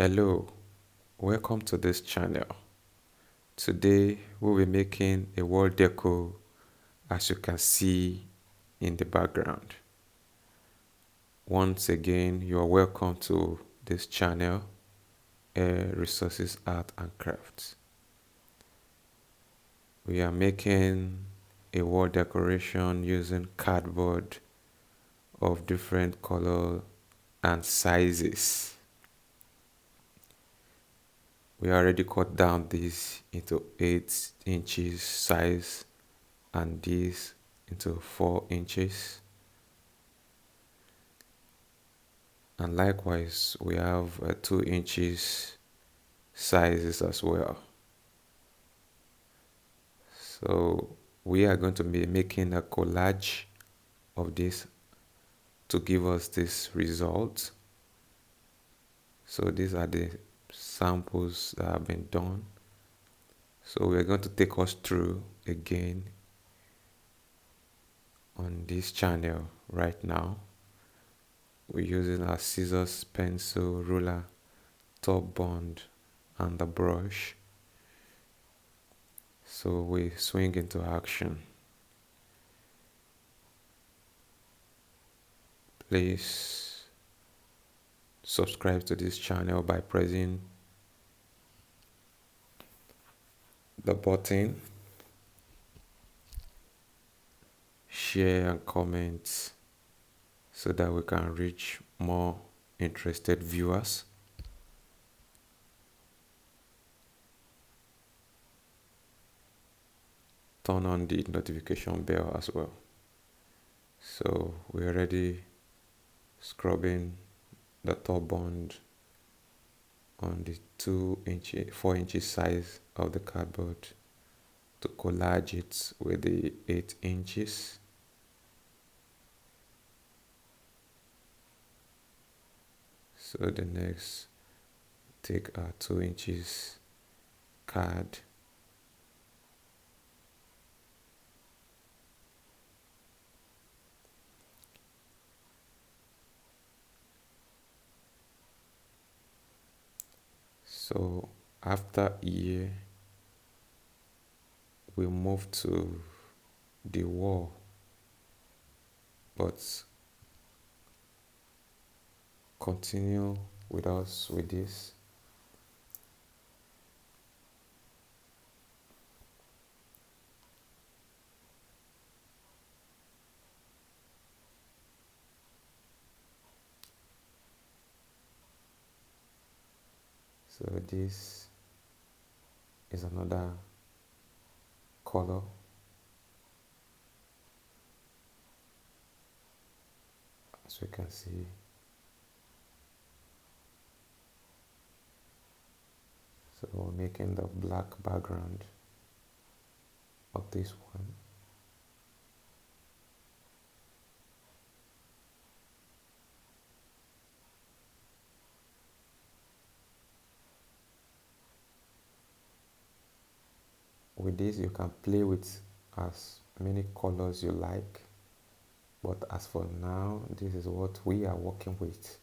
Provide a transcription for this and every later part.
Hello, welcome to this channel. Today we'll be making a wall deco, as you can see in the background. Once again, you are welcome to this channel, Air Resources Art and Crafts. We are making a wall decoration using cardboard of different color and sizes. We already cut down this into 8 inches size and this into 4 inches, and likewise we have 2 inches sizes as well. So we are going to be making a collage of this to give us this result. So these are the samples that have been done. So we are going to take us through again on this channel right now. We're using our scissors, pencil, ruler, top bond, and the brush. So we swing into action. Please subscribe to this channel by pressing the button, share and comment so that we can reach more interested viewers. Turn on the notification bell as well. So we're already scrubbing the top bond on the 4 inches size of the cardboard to collage it with the 8 inches. So the next, take our 2 inches card, so after here we move to the wall, but continue with us with this. So this is another color. As you can see, so we're making the black background of this one. With this you can play with as many colors you like, but as for now, this is what we are working with.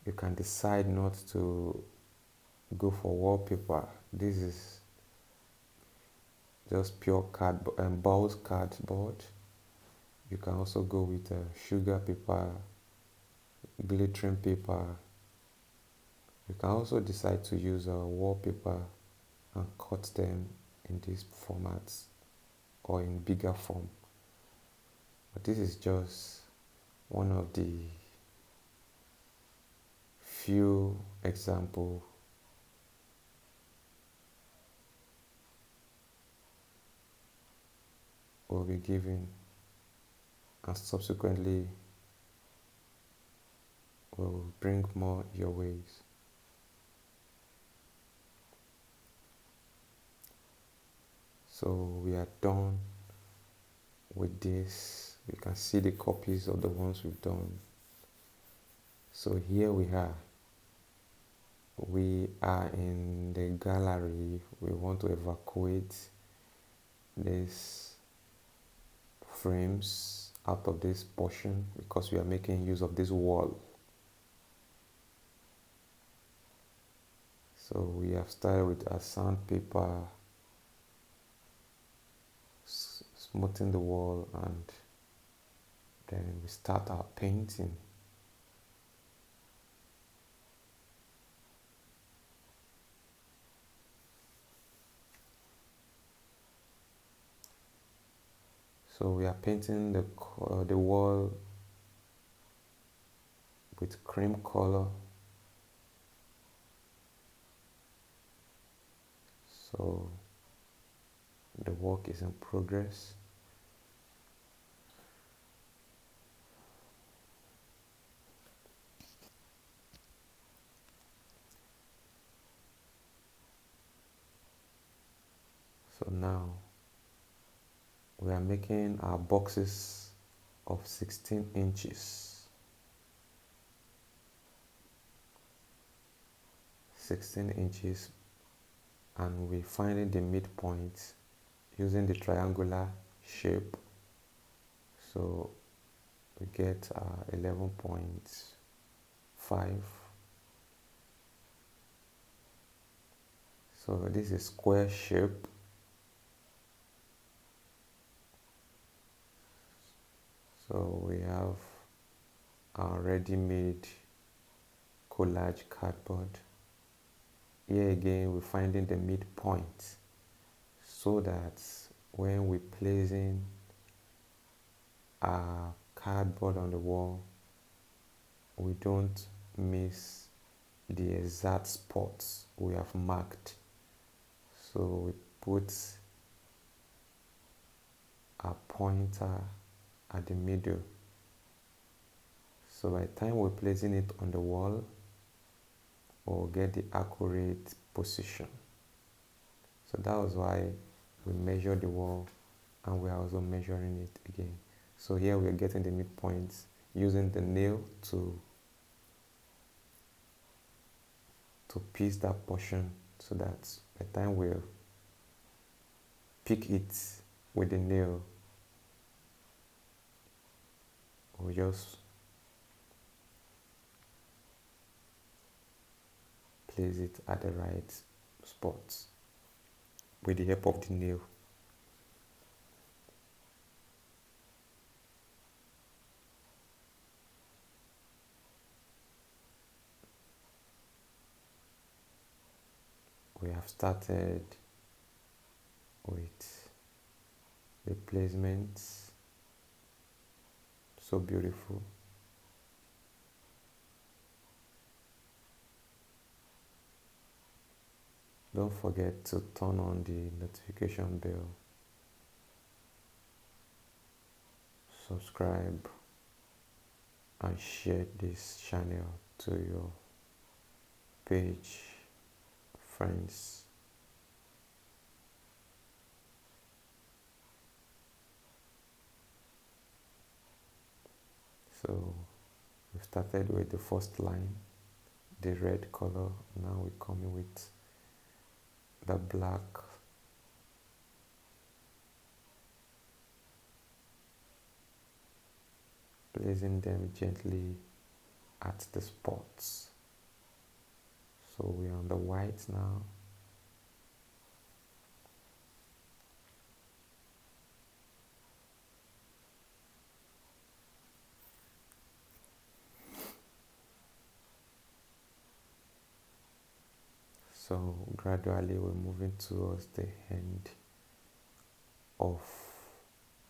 You can decide not to go for wallpaper. This is just pure cardboard and embossed cardboard. You can also go with sugar paper, glittering paper. You can also decide to use a wallpaper and cut them in these formats or in bigger form. But this is just one of the few examples we'll be giving, and subsequently we'll bring more your ways. So we are done with this. You can see the copies of the ones we've done. So here we are. We are in the gallery. We want to evacuate these frames out of this portion because we are making use of this wall. So we have started with a sandpaper, smoothing the wall, and then we start our painting. So we are painting the wall with cream color. So the work is in progress. So now we are making our boxes of 16 inches. 16 inches, and we're finding the midpoint using the triangular shape. So we get 11.5. So this is square shape. So we have our ready-made collage cardboard. Here again, we're finding the midpoint so that when we're placing our cardboard on the wall, we don't miss the exact spots we have marked. So we put a pointer at the middle. So by the time we're placing it on the wall, we'll get the accurate position. So that was why we measured the wall, and we are also measuring it again. So here we are getting the midpoints using the nail to piece that portion, so that by the time we'll pick it with the nail, we'll just place it at the right spots with the help of the nail. We have started with the placements. So beautiful. Don't forget to turn on the notification bell, subscribe, and share this channel to your page, friends. So we started with the first line, the red color. Now we're coming with the black. Placing them gently at the spots. So we're on the white now. So gradually we're moving towards the end of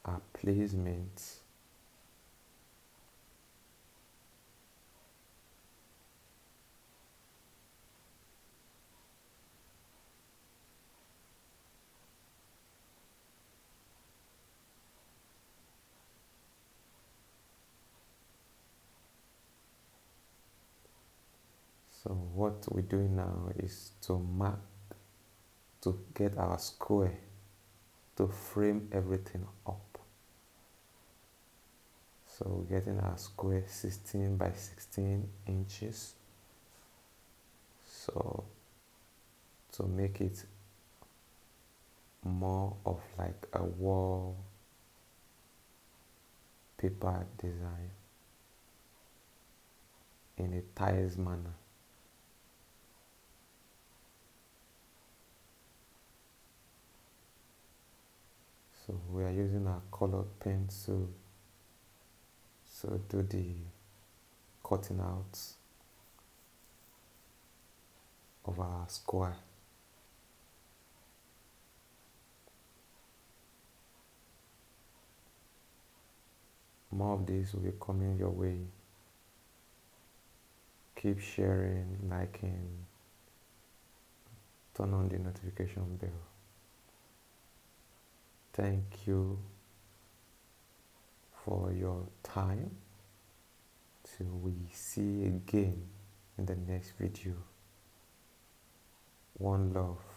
our placement. So what we're doing now is to mark, to get our square, to frame everything up. So we're getting our square 16 by 16 inches. So to make it more of like a wall paper design in a tiles manner. So we are using our colored pencil, so do the cutting out of our square. More of this will be coming your way. Keep sharing, liking, turn on the notification bell. Thank you for your time. Till we see again in the next video. One love.